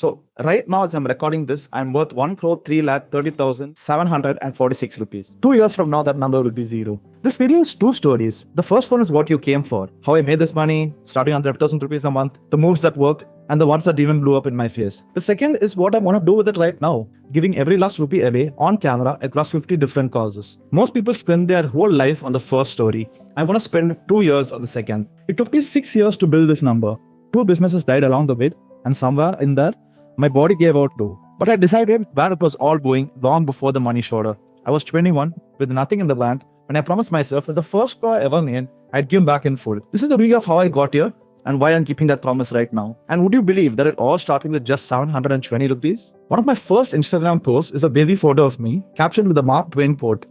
So right now as I'm recording this, I'm worth 1 crore 3 lakh 30,746 rupees. 2 years from now, that number will be zero. This video is two stories. The first one is what you came for, how I made this money, starting on 30,000 rupees a month, the moves that worked, and the ones that even blew up in my face. The second is what I want to do with it right now, giving every last rupee away on camera across 50 different causes. Most people spend their whole life on the first story. I want to spend 2 years on the second. It took me 6 years to build this number. 2 businesses died along the way, and somewhere in there, my body gave out too. But I decided where it was all going long before the money showed up. I was 21 with nothing in the bank when I promised myself that the first crore I ever made, I'd give back in full. This is the beginning of how I got here and why I'm keeping that promise right now. And would you believe that it all started with just 720 rupees? One of my first Instagram posts is a baby photo of me captioned with a Mark Twain quote.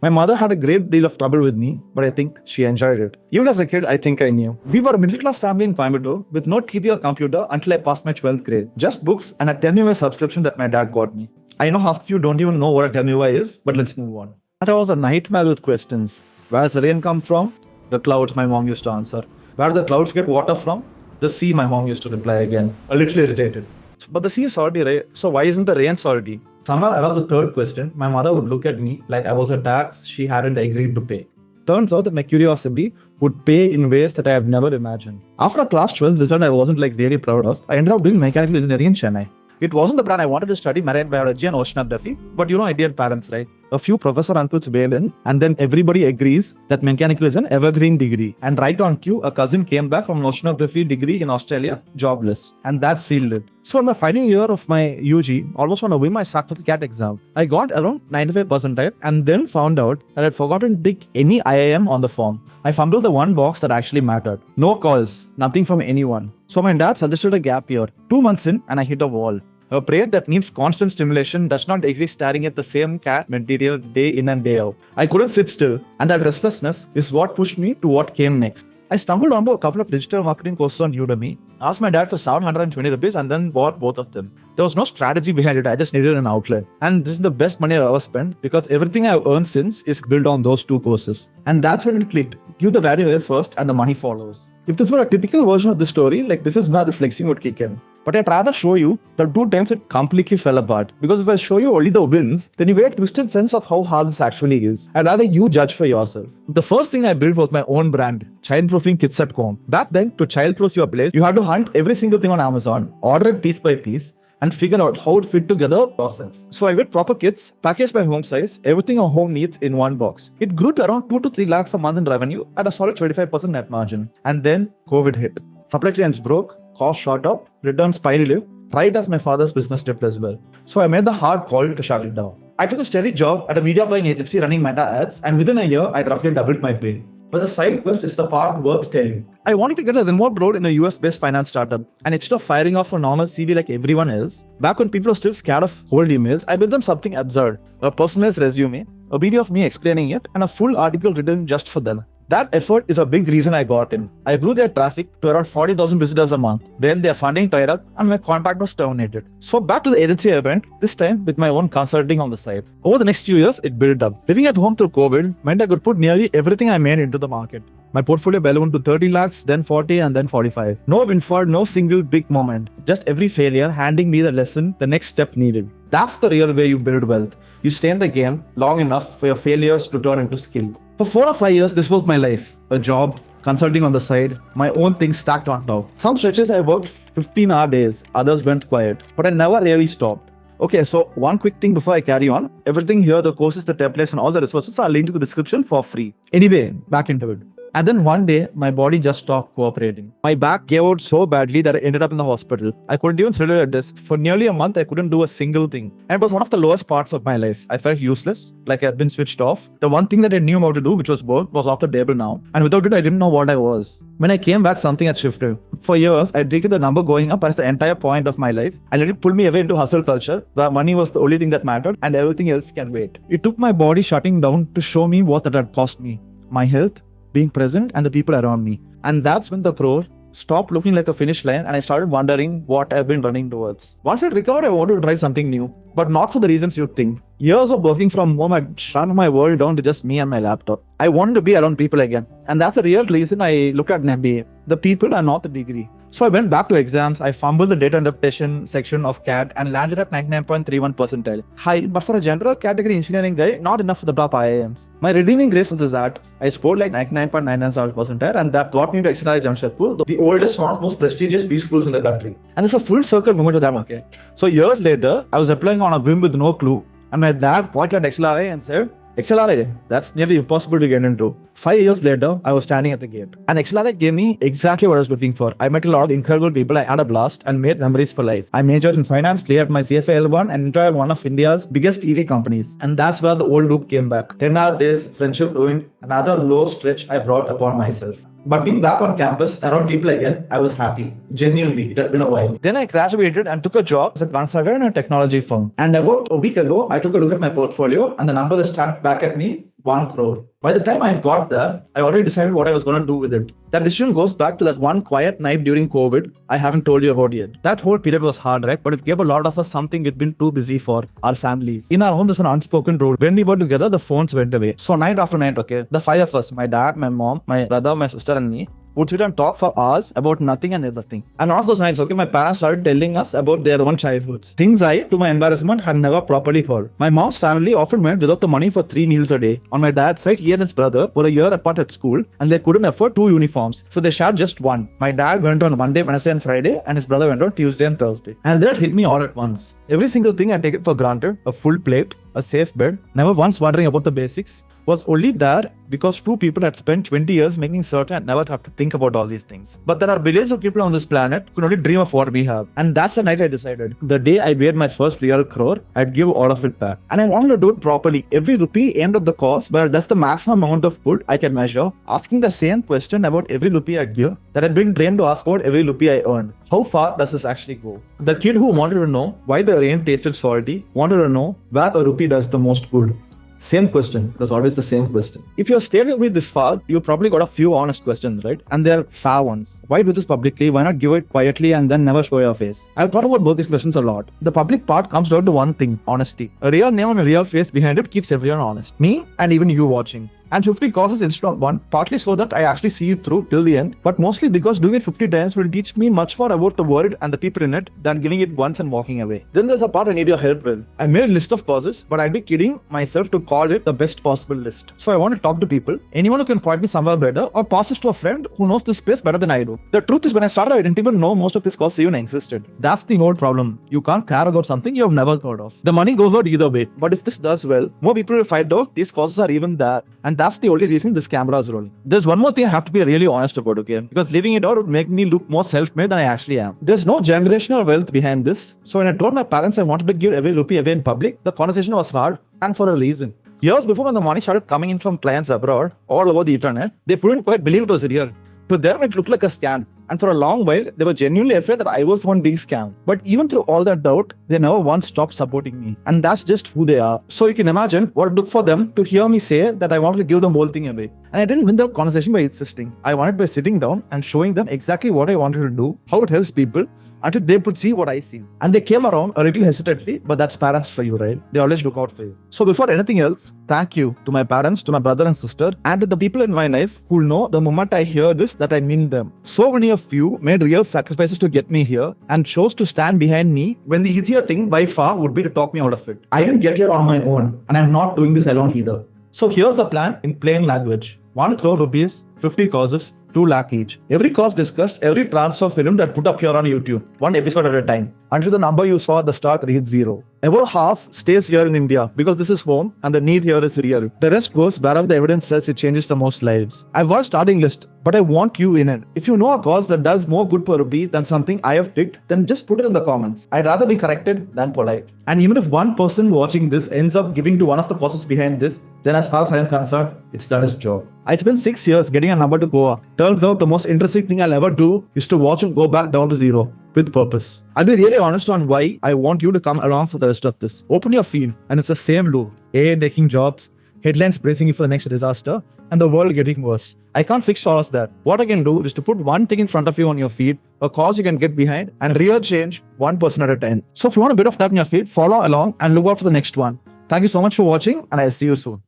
My mother had a great deal of trouble with me, but I think she enjoyed it. Even as a kid, I think I knew. We were a middle-class family in Coimbatore with no TV or computer until I passed my 12th grade. Just books and a 10 UA subscription that my dad got me. I know half of you don't even know what a 10 UA is, but let's move on. That was a nightmare with questions. Where does the rain come from? The clouds, my mom used to answer. Where do the clouds get water from? The sea, my mom used to reply again. A little irritated. But the sea is salty, right? So why isn't the rain salty? Somewhere around the third question, my mother would look at me like I was a tax she hadn't agreed to pay. Turns out that my curiosity would pay in ways that I have never imagined. After a class 12 result I wasn't really proud of, I ended up doing mechanical engineering in Chennai. It wasn't the brand I wanted to study marine biology and oceanography, but you know Indian parents, right? A few professor uncles bailed in, and then everybody agrees that mechanical is an evergreen degree. And right on cue, a cousin came back from an oceanography degree in Australia, jobless. And that sealed it. So in my final year of my UG, almost on a whim, I sat for the CAT exam. I got around 95 percentile and then found out that I'd forgotten to tick any IIM on the form. I fumbled the one box that actually mattered. No calls, nothing from anyone. So my dad suggested a gap year. 2 months in and I hit a wall. A brain that needs constant stimulation does not agree staring at the same CAT material day in and day out. I couldn't sit still, and that restlessness is what pushed me to what came next. I stumbled onto a couple of digital marketing courses on Udemy, asked my dad for 720 rupees and then bought both of them. There was no strategy behind it, I just needed an outlet. And this is the best money I've ever spent because everything I've earned since is built on those 2 courses. And that's when it clicked. Give the value away first and the money follows. If this were a typical version of the story, this is where the flexing would kick in. But I'd rather show you the 2 times it completely fell apart. Because if I show you only the wins, then you get a twisted sense of how hard this actually is. I'd rather you judge for yourself. The first thing I built was my own brand, childproofing kits at home. Back then, to childproof your place, you had to hunt every single thing on Amazon, order it piece by piece, and figure out how it fit together yourself. So I got proper kits, packaged by home size, everything our home needs in one box. It grew to around 2 to 3 lakhs a month in revenue at a solid 25% net margin. And then COVID hit. Supply chains broke, costs shot up, returns piled up, right as my father's business dipped as well. So I made the hard call to shut it down. I took a steady job at a media buying agency running Meta ads, and within a year, I roughly doubled my pay. But the side quest is the part worth telling. I wanted to get a remote role in a US-based finance startup, and instead of firing off a normal CV like everyone else, back when people were still scared of cold emails, I built them something absurd. A personalized resume, a video of me explaining it, and a full article written just for them. That effort is a big reason I got in. I grew their traffic to around 40,000 visitors a month. Then their funding dried up and my contract was terminated. So back to the agency I went, this time with my own consulting on the side. Over the next few years, it built up. Living at home through COVID meant I could put nearly everything I made into the market. My portfolio ballooned to 30 lakhs, then 40 and then 45. No windfall, no single big moment. Just every failure handing me the lesson, the next step needed. That's the real way you build wealth. You stay in the game long enough for your failures to turn into skill. For 4 or 5 years, this was my life. A job, consulting on the side, my own things stacked on top. Some stretches I worked 15-hour days, others went quiet, but I never really stopped. Okay, so one quick thing before I carry on. Everything here, the courses, the templates and all the resources are linked to the description for free. Anyway, back into it. And then one day, my body just stopped cooperating. My back gave out so badly that I ended up in the hospital. I couldn't even sit at a desk. For nearly a month, I couldn't do a single thing. And it was one of the lowest parts of my life. I felt useless, like I had been switched off. The one thing that I knew how to do, which was work, was off the table now. And without it, I didn't know what I was. When I came back, something had shifted. For years, I treated the number going up as the entire point of my life and let it pull me away into hustle culture, where money was the only thing that mattered and everything else can wait. It took my body shutting down to show me what that had cost me. My health, being present, and the people around me. And that's when the crore stopped looking like a finish line and I started wondering what I've been running towards. Once I recovered, I wanted to try something new, but not for the reasons you'd think. Years of working from home had shrunk my world down to just me and my laptop. I wanted to be around people again. And that's the real reason I looked at an MBA. The people are not the degree. So I went back to exams, I fumbled the data interpretation section of CAT and landed at 99.31 percentile. High, but for a general category engineering guy, not enough for the top IIMs. My redeeming grace was that I scored like 99.99 percentile, and that brought me to XLR Jamshedpur, the oldest, most prestigious B schools in the country. And it's a full circle moment to that, okay? So years later, I was applying on a whim with no clue, and my dad pointed at XLRA and said, XLRA, that's nearly impossible to get into. 5 years later, I was standing at the gate. And XLRA gave me exactly what I was looking for. I met a lot of incredible people, I had a blast and made memories for life. I majored in finance, cleared my CFA L1 and entered one of India's biggest EV companies. And that's where the old loop came back. 10 days, friendship ruined, another low stretch I brought upon myself. But being back on campus, around people again, I was happy. Genuinely, it had been a while. Then I graduated and took a job as a consultant in a technology firm. And about a week ago, I took a look at my portfolio and the number that stacked back at me, 1 crore. By the time I got there, I already decided what I was going to do with it. That decision goes back to that one quiet night during COVID I haven't told you about yet. That whole period was hard, right? But it gave a lot of us something we'd been too busy for, our families. In our home, there's an unspoken rule. When we were together, the phones went away. So night after night, okay, the 5 of us, my dad, my mom, my brother, my sister and me, would sit and talk for hours about nothing and everything. And on those nights, okay, my parents started telling us about their own childhoods. Things I, to my embarrassment, had never properly heard. My mom's family often went without the money for 3 meals a day. On my dad's side, he and his brother were a year apart at school and they couldn't afford 2 uniforms. So they shared just one. My dad went on Monday, Wednesday and Friday and his brother went on Tuesday and Thursday. And that hit me all at once. Every single thing I take it for granted, a full plate, a safe bed, never once wondering about the basics, was only there because 2 people had spent 20 years making certain I'd never have to think about all these things. But there are billions of people on this planet who can only dream of what we have. And that's the night I decided. The day I made my first real crore, I'd give all of it back. And I wanted to do it properly. Every rupee aimed at the cause, but that's the maximum amount of food I can measure. Asking the same question about every rupee I'd give that I'd been trained to ask about every rupee I earned. How far does this actually go? The kid who wanted to know why the rain tasted salty wanted to know where a rupee does the most good. Same question. There's always the same question. If you're staying with me this far, you probably got a few honest questions, right? And they're fair ones. Why do this publicly? Why not give it quietly and then never show your face? I've thought about both these questions a lot. The public part comes down to one thing, honesty. A real name and a real face behind it keeps everyone honest. Me and even you watching. And 50 causes instead of 1, partly so that I actually see it through till the end, but mostly because doing it 50 times will teach me much more about the world and the people in it than giving it once and walking away. Then there's a part I need your help with. I made a list of causes, but I'd be kidding myself to call it the best possible list. So I want to talk to people, anyone who can point me somewhere better or pass it to a friend who knows this space better than I do. The truth is when I started, I didn't even know most of these causes even existed. That's the old problem. You can't care about something you have never heard of. The money goes out either way, but if this does well, more people will find out these causes are even there. And that's the only reason this camera is rolling. There's one more thing I have to be really honest about, okay? Because leaving it out would make me look more self-made than I actually am. There's no generational wealth behind this. So when I told my parents I wanted to give every rupee away in public, the conversation was hard and for a reason. Years before when the money started coming in from clients abroad, all over the internet, they couldn't quite believe it was real. To them, it looked like a scam. And for a long while, they were genuinely afraid that I was the one being scammed. But even through all that doubt, they never once stopped supporting me. And that's just who they are. So you can imagine what it took for them to hear me say that I wanted to give the whole thing away. And I didn't win the conversation by insisting. I wanted by sitting down and showing them exactly what I wanted to do, how it helps people, until they could see what I see. And they came around a little hesitantly, but that's parents for you, right? They always look out for you. So before anything else, thank you to my parents, to my brother and sister, and to the people in my life who'll know the moment I hear this that I mean them. So many of you made real sacrifices to get me here and chose to stand behind me when the easier thing by far would be to talk me out of it. I didn't get here on my own, and I'm not doing this alone either. So here's the plan in plain language. 1 crore rupees, 50 causes, 2 lakh each. Every cause discussed, every transfer film that put up here on YouTube, 1 episode at a time, until the number you saw at the start reads 0. About half stays here in India because this is home and the need here is real. The rest goes wherever the evidence says it changes the most lives. I've got a starting list, but I want you in it. If you know a cause that does more good per rupee than something I have picked, then just put it in the comments. I'd rather be corrected than polite. And even if one person watching this ends up giving to one of the causes behind this, then as far as I am concerned, it's done its job. I spent 6 years getting a number to Goa. Turns out the most interesting thing I'll ever do is to watch it go back down to 0. With purpose. I'll be really honest on why I want you to come along for the rest of this. Open your feed and it's the same loop. AI taking jobs, headlines bracing you for the next disaster, and the world getting worse. I can't fix all of that. What I can do is to put one thing in front of you on your feed, a cause you can get behind, and real change 1% at a time. So if you want a bit of that in your feed, follow along and look out for the next one. Thank you so much for watching, and I'll see you soon.